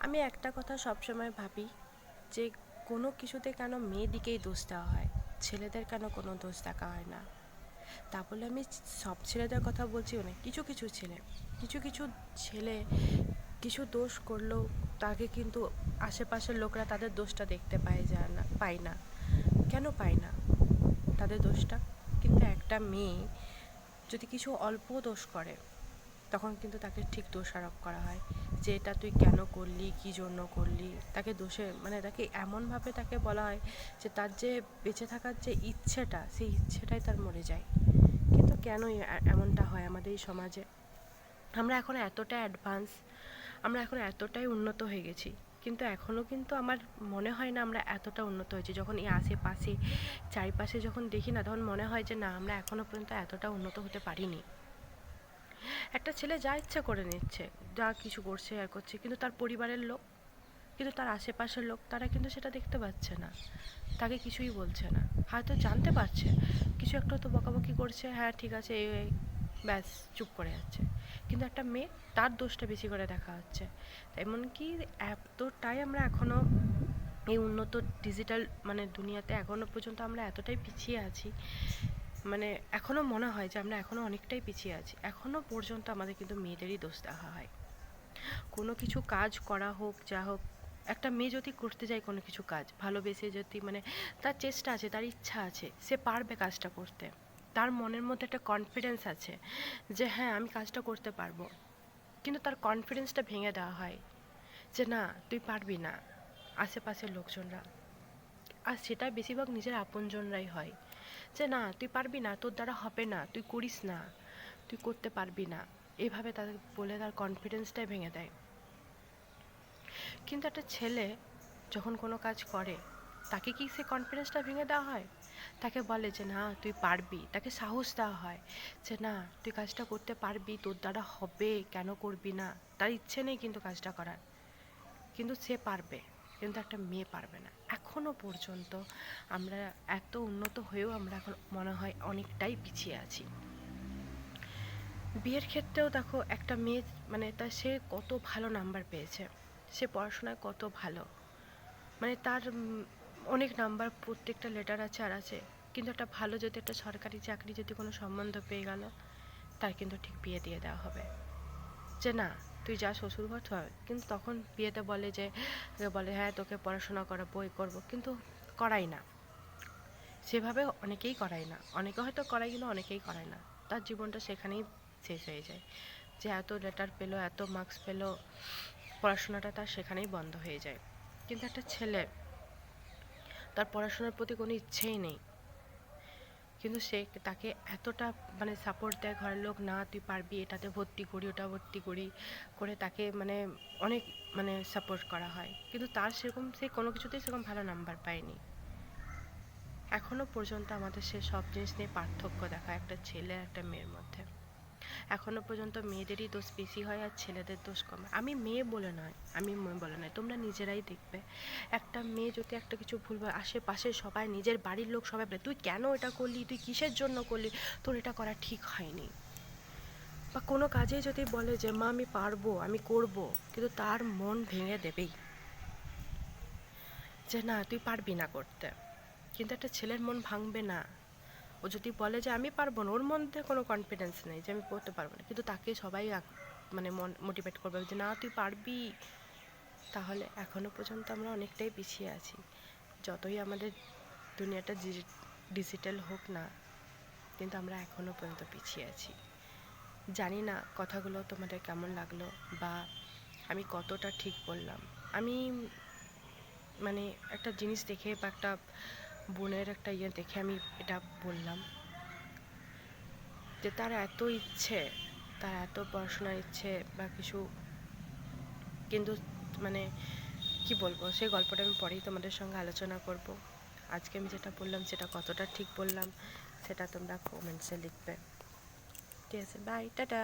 আমি একটা কথা সবসময় ভাবি যে কোনো কিছুতে কেন মেয়েদিকেই দোষ দেওয়া হয়, ছেলেদের কেন কোনো দোষ দেখা হয় না। তা বলে আমি সব ছেলেদের কথা বলছিও না, কিছু কিছু ছেলে, কিছু কিছু ছেলে কিছু দোষ করলেও তাকে কিন্তু আশেপাশের লোকরা তাদের দোষটা দেখতে পায় না। কেন পায় না তাদের দোষটা? কিন্তু একটা মেয়ে যদি কিছু অল্প দোষ করে তখন কিন্তু তাকে ঠিক দোষারোপ করা হয় যে এটা তুই কেন করলি, কী জন্য করলি। তাকে দোষে তাকে এমনভাবে তাকে বলা হয় যে তার যে বেঁচে থাকার যে ইচ্ছেটা, সেই ইচ্ছেটাই তার মরে যায়। কিন্তু কেন এমনটা হয় আমাদের এই সমাজে? আমরা এখন এতটা অ্যাডভান্স, আমরা এখন এতটাই উন্নত হয়ে গেছি, কিন্তু এখনও কিন্তু আমার মনে হয় না আমরা এতটা উন্নত হয়েছি। যখন এই আশেপাশে চারিপাশে যখন দেখি না, তখন মনে হয় যে না, আমরা এখনও পর্যন্ত এতটা উন্নত হতে পারিনি। একটা ছেলে যা ইচ্ছা করে নিচ্ছে, যা কিছু করছে আর করছে, কিন্তু তার পরিবারের লোক, কিন্তু তার আশেপাশের লোক, তারা কিন্তু সেটা দেখতে পাচ্ছে না, তাকে কিছুই বলছে না। হয়তো জানতে পারছে কিছু একটা তো বকাবকি করছে, হ্যাঁ ঠিক আছে, এই ব্যাস চুপ করে যাচ্ছে। কিন্তু একটা মেয়ে, তার দোষটা বেশি করে দেখা হচ্ছে। এমনকি এতটাই আমরা এখনও এই উন্নত ডিজিটাল দুনিয়াতে এখনও পর্যন্ত আমরা এতটাই পিছিয়ে আছি, এখনও মনে হয় যে আমরা এখনও অনেকটাই পিছিয়ে আছি। এখনও পর্যন্ত আমাদের কিন্তু মেয়েদেরই দোষ দেখা হয়। কোনো কিছু কাজ করা হোক, যা হোক, একটা মেয়ে যদি করতে যায় কোনো কিছু কাজ ভালোবেসে, যদি তার চেষ্টা আছে, তার ইচ্ছা আছে, সে পারবে কাজটা করতে, তার মনের মধ্যে একটা কনফিডেন্স আছে যে হ্যাঁ আমি কাজটা করতে পারবো, কিন্তু তার কনফিডেন্সটা ভেঙে দেওয়া হয় যে না তুই পারবি না, আশেপাশের লোকজনরা। আর সেটা বেশিরভাগ নিজের আপনজনরাই হয় যে না তুই পারবি না, তোর দ্বারা হবে না, তুই করিস না, তুই করতে পারবি না, এইভাবে তাদের বলে তার কনফিডেন্সটাই ভেঙে দেয়। কিন্তু একটা ছেলে যখন কোনো কাজ করে, তাকে কি সে কনফিডেন্সটা ভেঙে দেওয়া হয়? তাকে বলে যে না তুই পারবি, তাকে সাহস দেওয়া হয় যে না তুই কাজটা করতে পারবি, তোর দ্বারা হবে, কেন করবি না। তার ইচ্ছে নেই কিন্তু কাজটা করার, কিন্তু সে পারবে। কিন্তু একটা মেয়ে পারবে না। এখনও পর্যন্ত আমরা এত উন্নত হয়েও আমরা এখন মনে হয় অনেকটাই পিছিয়ে আছি। বিয়ের ক্ষেত্রেও দেখো, একটা মেয়ে সে কত ভালো নাম্বার পেয়েছে, সে পড়াশোনায় কত ভালো, তার অনেক নাম্বার, প্রত্যেকটা লেটার আছে আর আছে, কিন্তু একটা ভালো যদি একটা সরকারি চাকরি, যদি কোনো সম্বন্ধ পেয়ে গেল, তার কিন্তু ঠিক বিয়ে দিয়ে দেওয়া হবে যে না তুই যা শ্বশুরঘর হয়। কিন্তু তখন বিয়েতে বলে হ্যাঁ তোকে পড়াশোনা করাবো, এই করবো, কিন্তু করাই না সেভাবে। অনেকেই করায় না, অনেকে হয়তো করায়, কিন্তু অনেকেই করায় না। তার জীবনটা সেখানেই শেষ হয়ে যায়, যে এত লেটার পেলো, এত মার্কস পেলো, পড়াশোনাটা তার সেখানেই বন্ধ হয়ে যায়। কিন্তু একটা ছেলে, তার পড়াশোনার প্রতি কোনো ইচ্ছেই নেই, কিন্তু সে তাকে এতটা সাপোর্ট দেয় ঘরের লোক, না তুই পারবি, এটাতে ভর্তি করি, ওটা ভর্তি করি করে তাকে অনেক সাপোর্ট করা হয়, কিন্তু তার সেরকম, সে কোনো কিছুতেই সেরকম ভালো নাম্বার পায়নি। এখনও পর্যন্ত আমাদের সে সব জিনিস নিয়ে পার্থক্য দেখা একটা ছেলে আর একটা মেয়ের মধ্যে। এখনও পর্যন্ত মেয়েদেরই দোষ বেশি হয় আর ছেলেদের দোষ কম। আমি মেয়ে বলে নয়, তোমরা নিজেরাই দেখবে, একটা মেয়ে যদি একটা কিছু ভুল হয়, আশেপাশে সবাই, নিজের বাড়ির লোক সবাই বলে তুই কেন এটা করলি, তুই কিসের জন্য করলি, তোর এটা করা ঠিক হয়নি। বা কোনো কাজে যদি বলে যে মা আমি পারবো, আমি করব, কিন্তু তার মন ভেঙে দেবেই যে না তুই পারবি না করতে। কিন্তু একটা ছেলের মন ভাঙবে না। ও যদি বলে যে আমি পারবো না, ওর মধ্যে কোনো কনফিডেন্স নেই যে আমি করতে পারবো না, কিন্তু তাকে সবাই মোটিভেট করবে যে না তুই পারবি। তাহলে এখনও পর্যন্ত আমরা অনেকটাই পিছিয়ে আছি। যতই আমাদের দুনিয়াটা ডিজিটাল হোক না, কিন্তু আমরা এখনও পর্যন্ত পিছিয়ে আছি। জানি না কথাগুলো তোমাদের কেমন লাগলো, বা আমি কতটা ঠিক বললাম। আমি একটা জিনিস দেখে, বা একটা বোনের একটা দেখে আমি এটা বললাম যে তার এত ইচ্ছে, তার এত পড়াশোনার ইচ্ছে বা কিছু, কিন্তু কি বলবো, সেই গল্পটা আমি পরেই তোমাদের সঙ্গে আলোচনা করব। আজকে আমি যেটা বললাম সেটা কতটা ঠিক বললাম সেটা তোমরা কমেন্টসে লিখবে। ঠিক আছে, বাই, টাটা।